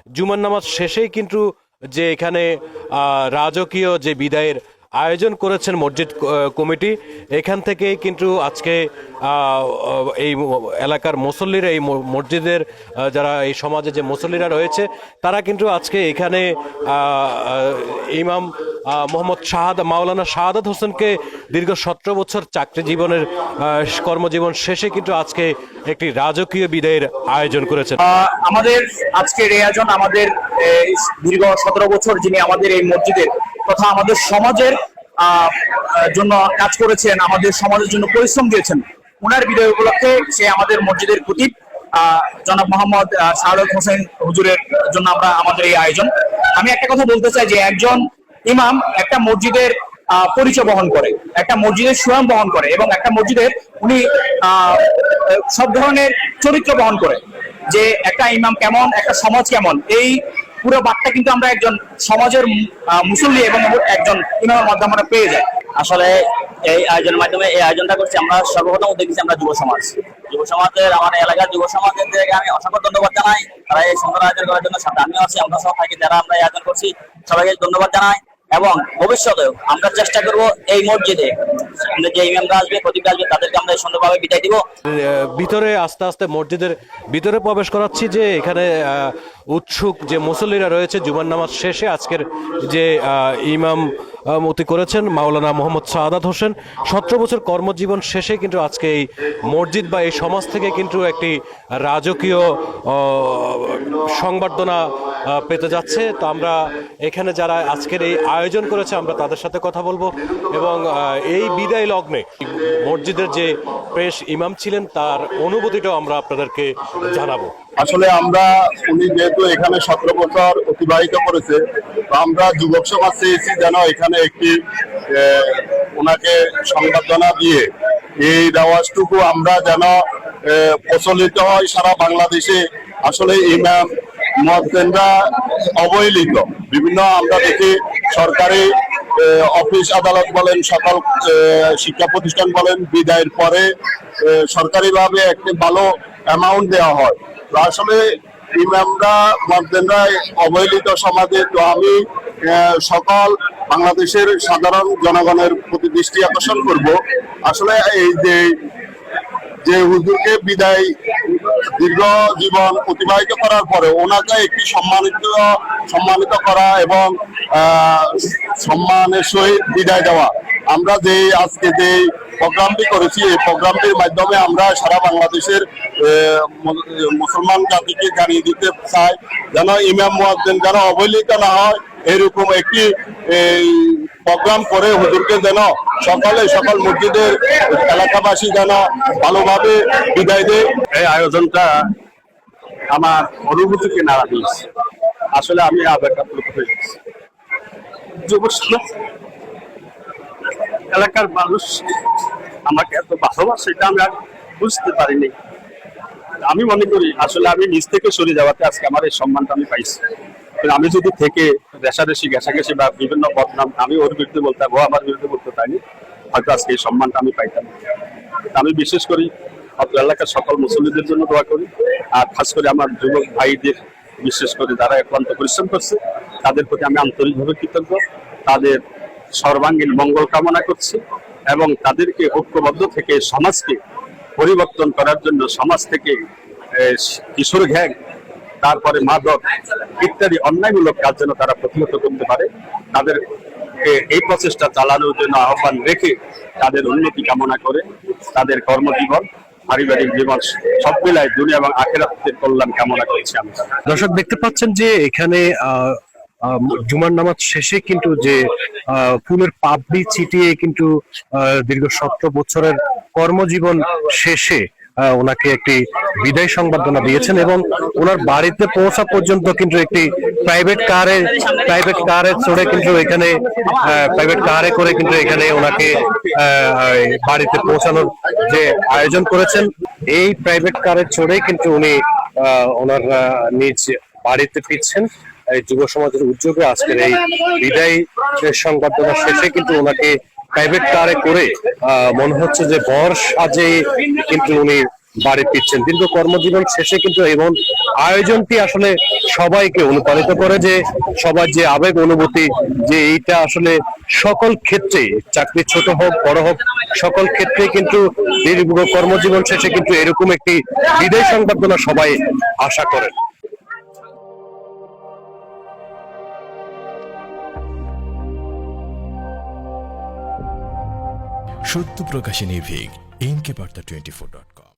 জুমার নামাজ শেষেই কিন্তু যে এখানে রাজকীয় যে বিদায়ের আয়োজন করেছেন মসজিদ কমিটি, এখান থেকেই কিন্তু আজকে এই এলাকার মুসল্লিরা, এই মসজিদের যারা এই সমাজে যে মুসল্লিরা রয়েছে, তারা কিন্তু আজকে এখানে ইমাম মোহাম্মদ মাওলানা শাহাদাত হোসেনকে দীর্ঘ 17 বছর চাকরি জীবনের কর্মজীবন শেষে কিন্তু আজকে একটি রাজকীয় বিদায়ের আয়োজন করেছেন। আমাদের আজকের এই আয়োজন আমাদের দীর্ঘ 17 বছর যিনি আমাদের এই মসজিদের তথা আমাদের সমাজের জন্য কাজ করেছেন, আমাদের সমাজের জন্য পরিশ্রম দিয়েছেন, ওনার বিদায় উপলক্ষে সে আমাদের মসজিদের খতিব জনাব মোহাম্মদ শাহাদাত হোসেন হুজুরের জন্য আমরা আমাদের এই আয়োজন। আমি একটা কথা বলতে চাই যে একজন ইমাম একটা মসজিদের পরিচয় বহন করে, একটা মসজিদের সুনাম বহন করে, এবং একটা মসজিদের উনি সব ধরনের চরিত্র বহন করে, যে একটা ইমাম কেমন, একটা সমাজ কেমন, এই পুরো বার্তা কিন্তু আমরা একজন সমাজের মুসল্লি এবং একজন ইমামের মাধ্যমে আমরা পেয়ে যাই। আসলে এই আয়োজনের মাধ্যমে এই আয়োজনটা করছি আমরা সর্বপ্রথম দেখেছি আমরা যুব সমাজের আমার এলাকার যুব সমাজের থেকে আমি অসংখ্য ধন্যবাদ জানাই। তারা এই সুন্দর আয়োজন করার জন্য সাথে আমিও আছি, আমরা সব থাকি যারা আমরা এই আয়োজন করছি, সবাইকে ধন্যবাদ জানাই। এবং ভবিষ্যতেও আমরা চেষ্টা করব এই মসজিদে যে ইমামরা আসবে, খতিবরা আসবে, তাদেরকে আমরা সুন্দরভাবে বিদায় দিব। ভিতরে আস্তে আস্তে মসজিদের ভিতরে প্রবেশ করাচ্ছি, যে এখানে উৎসুক যে মুসল্লিরা রয়েছে জুমার নামাজ শেষে আজকের যে ইমাম মতি করেছেন মাওলানা মোহাম্মদ শাহাদাত হোসেন, 17 বছর কর্মজীবন শেষে কিন্তু আজকে এই মসজিদ বা এই সমাজ থেকে কিন্তু একটি রাজকীয় সংবর্ধনা পেতে যাচ্ছে। তো আমরা এখানে যারা আজকের এই আয়োজন করেছে আমরা তাদের সাথে কথা বলবো, এবং এই বিদায় লগ্নে মসজিদের যে পেশ ইমাম ছিলেন তার অনুভূতিটাও আমরা আপনাদেরকে জানাবো। আসলে আমরা উনি যেহেতু এখানে 17 বছর অতিবাহিত করেছে, তো আমরা যুবক সমাজ চেয়েছি যেন এখানে একটি ওনাকে সংবর্ধনা দিয়ে এই রেওয়াজটুকু আমরা যেন প্রচলিত হয় সারা বাংলাদেশে। আসলে ইমাম মুয়াজ্জিনরা অবহেলিত, বিভিন্ন আমরা দেখি সরকারি অফিস আদালত বলেন, সকল শিক্ষা প্রতিষ্ঠান বলেন, বিদায়ের পরে সরকারিভাবে একটি ভালো অ্যামাউন্ট দেওয়া হয়। তো আসলে ইমামরা মুয়াজ্জিনরা অবহেলিত সমাজে। তো আমি সকল বাংলাদেশের সাধারণ জনগণের প্রতি দৃষ্টি আকর্ষণ করব, আসলে এই যে হুজুরকে বিদায় দীর্ঘ জীবন অতিবাহিত করার পরে ওনাকে একটি সম্মানিত করা এবং সম্মানের সহিত বিদায় দেওয়া। আমরা যে আজকে যে প্রোগ্রামটি করেছি, এই প্রোগ্রামটির মাধ্যমে আমরা সারা বাংলাদেশের মুসলমান জাতিকে জানিয়ে দিতে চাই যেন ইমাম মুয়াজ্জিন যেন অবহেলিত না হয়, এরকম একটি প্রোগ্রাম করে হুজুরকে যেন সকল মসজিদের এলাকাবাসী যেন ভালোভাবে বিদায় দেয়। এই আয়োজনটা আমার অনুভূতিকে নাড়া দিয়েছে। আসলে আমি আবেগাপ্লুত হয়ে গেছি। যুব সমাজ এলাকার মানুষ আমাকে এত ভালোবাসে এটা আমি আর বুঝতে পারিনি। আমি মনে করি আসলে আমি নিজ থেকে সরে যাওয়াতে আজকে আমার এই সম্মানটা আমি পাইছি। আমি যদি থেকে রেশারেশি ঘেঁষাঘেঁষি বা বিভিন্ন বদনাম আমি ওর বিরুদ্ধে বলতাম, ও আমার বিরুদ্ধে বলতে পারিনি, হয়তো আজকে এই সম্মানটা আমি পাইতাম। আমি বিশেষ করি এলাকার সকল মুসল্লিদের জন্য দোয়া করি, আর খাস করে আমার যুবক ভাইদের বিশেষ করে যারা একান্ত পরিশ্রম করছে তাদের প্রতি আমি আন্তরিকভাবে কৃতজ্ঞ। তাদের সর্বাঙ্গীন মঙ্গল কামনা করছি এবং তাদেরকে ঐক্যবদ্ধ থেকে সমাজকে পরিবর্তন করার জন্য সমাজ থেকে কিশোর গ্যাং, তারপরে মাদক ইত্যাদি অন্যায়মূলক কাজ যেন তারা প্রতিহত করতে পারে, তাদের এই প্রচেষ্টা চালানোর জন্য আহ্বান রেখে তাদের উন্নতি কামনা করে তাদের কর্মজীবন, পারিবারিক জীবন সব মিলায় দুনিয়া এবং আখিরাতের কল্যাণ কামনা করছি আমি। দর্শক দেখতে পাচ্ছেন যে এখানে জুমার নামাজ শেষে কিন্তু যে ফুলের পাপড়ি ছিটিয়ে কিন্তু দীর্ঘ 17 বছরের কর্মজীবন শেষে ওনাকে একটি বিদায় সংবর্ধনা দিয়েছেন, এবং ওনার বাড়িতে পৌঁছা পর্যন্ত কিন্তু একটি প্রাইভেট কারে চড়ে কিন্তু এখানে প্রাইভেট কারে করে কিন্তু এখানে ওনাকে বাড়িতে পৌঁছানোর যে আয়োজন করেছেন, এই প্রাইভেট কারে চড়ে কিন্তু উনি ওনার নিজ বাড়িতে ফিরছেন। এই যুব সমাজের উদ্যোগে আজকের এই বিদায় সংবর্ধনা শেষে কিন্তু ওনাকে প্রাইভেট কারে করে মনে হচ্ছে যে বর সাজে কিন্তু উনি বাড়ি ফিরছেন। দীর্ঘ কর্মজীবন শেষে কিন্তু এমন আয়োজনটি আসলে সবাইকে অনুপ্রাণিত করে, যে সবার যে আবেগ অনুভূতি, যে এইটা আসলে সকল ক্ষেত্রে, চাকরি ছোট হোক বড় হোক, সকল ক্ষেত্রে কিন্তু দীর্ঘ কর্মজীবন শেষে কিন্তু এরকম একটি বিদায় সংবর্ধনা সবাই আশা করেন। সত্য প্রকাশে নির্ভীক, এনকে বার্তা 24